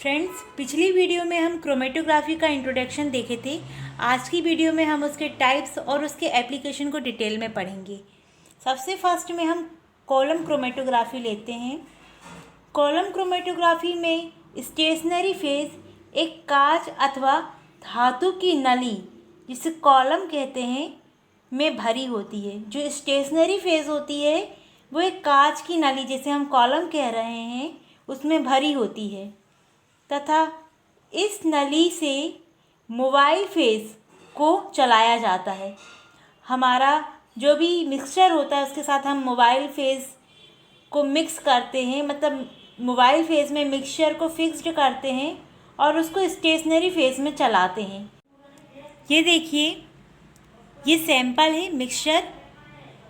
Friends, पिछली video में हम क्रोमेटोग्राफी का इंट्रोडक्शन देखे थे। आज की वीडियो में हम उसके टाइप्स और उसके एप्लीकेशन को डिटेल में पढ़ेंगे। सबसे फर्स्ट में हम कॉलम क्रोमेटोग्राफी लेते हैं। कॉलम क्रोमेटोग्राफी में स्टेशनरी फेज एक कांच अथवा धातु की नली, जिसे कॉलम कहते हैं, में भरी होती है। जो स्टेशनरी फेज होती है वो एक कांच की नली, जिसे हम कॉलम कह रहे हैं, उसमें भरी होती है तथा इस नली से मोबाइल फेज को चलाया जाता है। हमारा जो भी मिक्सचर होता है उसके साथ हम मोबाइल फेज को मिक्स करते हैं, मतलब मोबाइल फेज में मिक्सचर को फिक्स्ड करते हैं और उसको स्टेशनरी फेज में चलाते हैं। ये देखिए, ये सैंपल है मिक्सचर,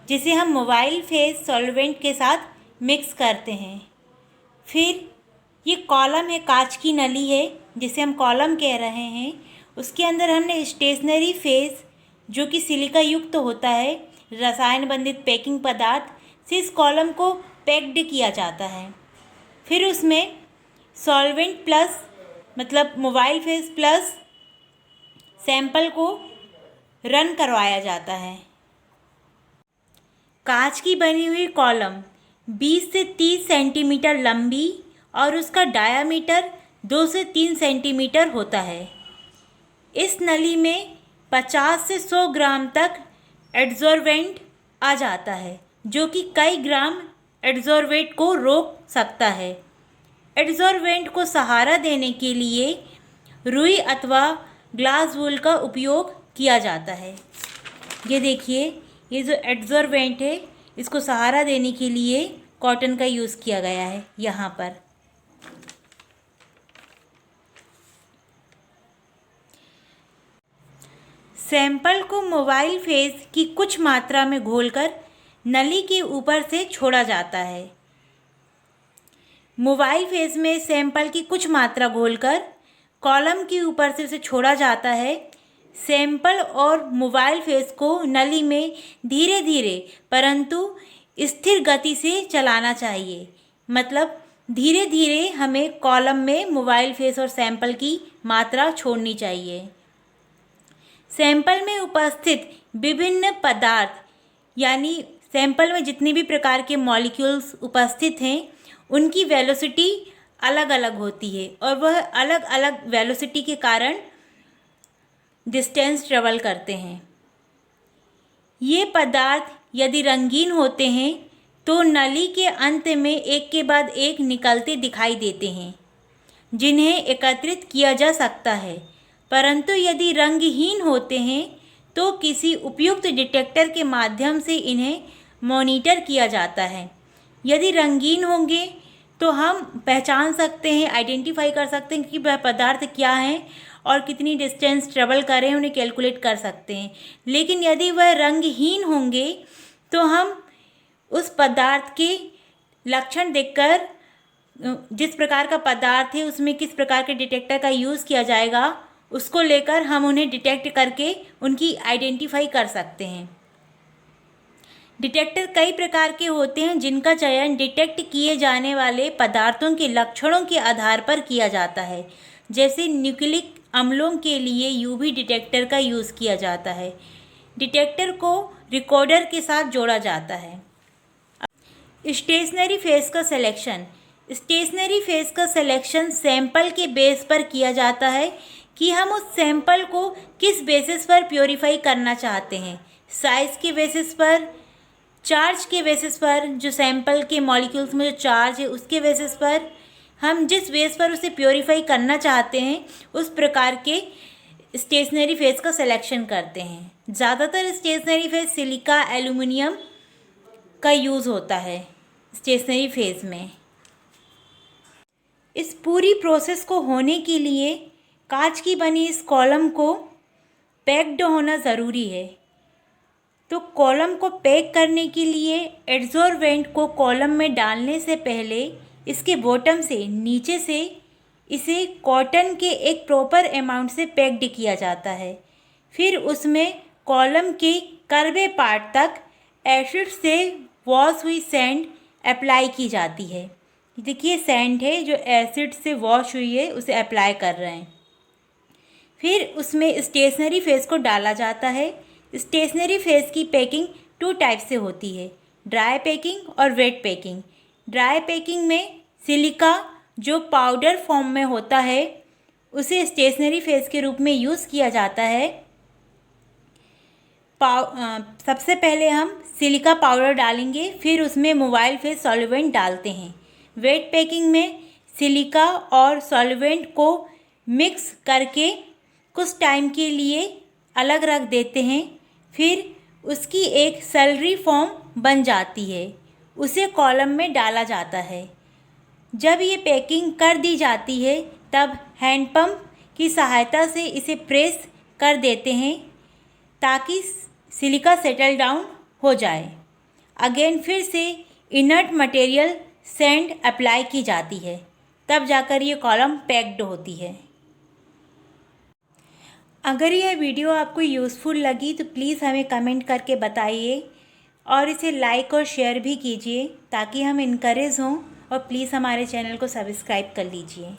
जिसे हम मोबाइल फेज सॉल्वेंट के साथ मिक्स करते हैं। फिर ये कॉलम है, कांच की नली है जिसे हम कॉलम कह रहे हैं। उसके अंदर हमने स्टेशनरी फेज, जो कि सिलिका युक्त होता है, रसायन बंधित पैकिंग पदार्थ से इस कॉलम को पैक्ड किया जाता है। फिर उसमें सॉल्वेंट प्लस, मतलब मोबाइल फेज प्लस सैंपल को रन करवाया जाता है। कांच की बनी हुई कॉलम 20 से 30 सेंटीमीटर लंबी और उसका डायामीटर 2 से 3 सेंटीमीटर होता है। इस नली में 50 से 100 ग्राम तक एड्सॉर्बेंट आ जाता है, जो कि कई ग्राम एड्सॉर्बेंट को रोक सकता है। एड्सॉर्बेंट को सहारा देने के लिए रुई अथवा ग्लास वूल का उपयोग किया जाता है। ये देखिए, ये जो एड्सॉर्बेंट है, इसको सहारा देने के लिए कॉटन का यूज़ किया गया है। यहाँ पर सैंपल को मोबाइल फेज की कुछ मात्रा में घोलकर नली के ऊपर से छोड़ा जाता है। मोबाइल फेज में सैंपल की कुछ मात्रा घोलकर कॉलम के ऊपर से उसे छोड़ा जाता है। सैंपल और मोबाइल फेज को नली में धीरे धीरे परंतु स्थिर गति से चलाना चाहिए, मतलब धीरे धीरे हमें कॉलम में मोबाइल फेज और सैंपल की मात्रा छोड़नी चाहिए। सैंपल में उपस्थित विभिन्न पदार्थ, यानी सैंपल में जितने भी प्रकार के मॉलिक्यूल्स उपस्थित हैं, उनकी वेलोसिटी अलग अलग होती है और वह अलग अलग वेलोसिटी के कारण डिस्टेंस ट्रेवल करते हैं। ये पदार्थ यदि रंगीन होते हैं तो नली के अंत में एक के बाद एक निकलते दिखाई देते हैं, जिन्हें एकत्रित किया जा सकता है। परंतु यदि रंगहीन होते हैं तो किसी उपयुक्त डिटेक्टर के माध्यम से इन्हें मॉनिटर किया जाता है। यदि रंगीन होंगे तो हम पहचान सकते हैं, आइडेंटिफाई कर सकते हैं कि वह पदार्थ क्या हैं और कितनी डिस्टेंस ट्रेवल करें, उन्हें कैलकुलेट कर सकते हैं। लेकिन यदि वह रंगहीन होंगे तो हम उस पदार्थ के लक्षण देखकर, जिस प्रकार का पदार्थ है उसमें किस प्रकार के डिटेक्टर का यूज़ किया जाएगा, उसको लेकर हम उन्हें डिटेक्ट करके उनकी आइडेंटिफाई कर सकते हैं। डिटेक्टर कई प्रकार के होते हैं, जिनका चयन डिटेक्ट किए जाने वाले पदार्थों के लक्षणों के आधार पर किया जाता है। जैसे न्यूक्लिक अम्लों के लिए यूवी डिटेक्टर का यूज़ किया जाता है। डिटेक्टर को रिकॉर्डर के साथ जोड़ा जाता है। स्टेशनरी फेज का सिलेक्शन। स्टेशनरी फेज का सिलेक्शन सैंपल के बेस पर किया जाता है कि हम उस सैंपल को किस बेसिस पर प्योरीफाई करना चाहते हैं। साइज़ के बेसिस पर, चार्ज के बेसिस पर, जो सैंपल के मॉलिक्यूल्स में जो चार्ज है उसके बेसिस पर, हम जिस बेस पर उसे प्योरीफाई करना चाहते हैं उस प्रकार के स्टेशनरी फेज का सिलेक्शन करते हैं। ज़्यादातर स्टेशनरी फेज सिलिका एल्युमिनियम का यूज़ होता है स्टेशनरी फेज में। इस पूरी प्रोसेस को होने के लिए कांच की बनी इस कॉलम को पैक्ड होना ज़रूरी है। तो कॉलम को पैक करने के लिए एड्सॉर्बेंट को कॉलम में डालने से पहले इसके बॉटम से, नीचे से इसे कॉटन के एक प्रॉपर अमाउंट से पैक्ड किया जाता है। फिर उसमें कॉलम के कर्वे पार्ट तक एसिड से वॉश हुई सैंड अप्लाई की जाती है। देखिए सैंड है जो एसिड से वॉश हुई है, उसे अप्लाई कर रहे हैं। फिर उसमें स्टेशनरी फेस को डाला जाता है। स्टेशनरी फेस की पैकिंग 2 टाइप से होती है, ड्राई पैकिंग और वेट पैकिंग। ड्राई पैकिंग में सिलिका जो पाउडर फॉर्म में होता है उसे स्टेशनरी फेस के रूप में यूज़ किया जाता है। सबसे पहले हम सिलिका पाउडर डालेंगे, फिर उसमें मोबाइल फेस सॉल्वेंट डालते हैं। वेट पैकिंग में सिलिका और सॉल्वेंट को मिक्स करके कुछ टाइम के लिए अलग रख देते हैं, फिर उसकी एक स्लरी फॉर्म बन जाती है, उसे कॉलम में डाला जाता है। जब ये पैकिंग कर दी जाती है तब हैंड पंप की सहायता से इसे प्रेस कर देते हैं ताकि सिलिका सेटल डाउन हो जाए। अगेन फिर से इनर्ट मटेरियल सैंड अप्लाई की जाती है, तब जाकर ये कॉलम पैक्ड होती है। अगर यह वीडियो आपको यूज़फुल लगी तो प्लीज़ हमें कमेंट करके बताइए और इसे लाइक और शेयर भी कीजिए ताकि हम इनकरेज हों, और प्लीज़ हमारे चैनल को सब्सक्राइब कर लीजिए।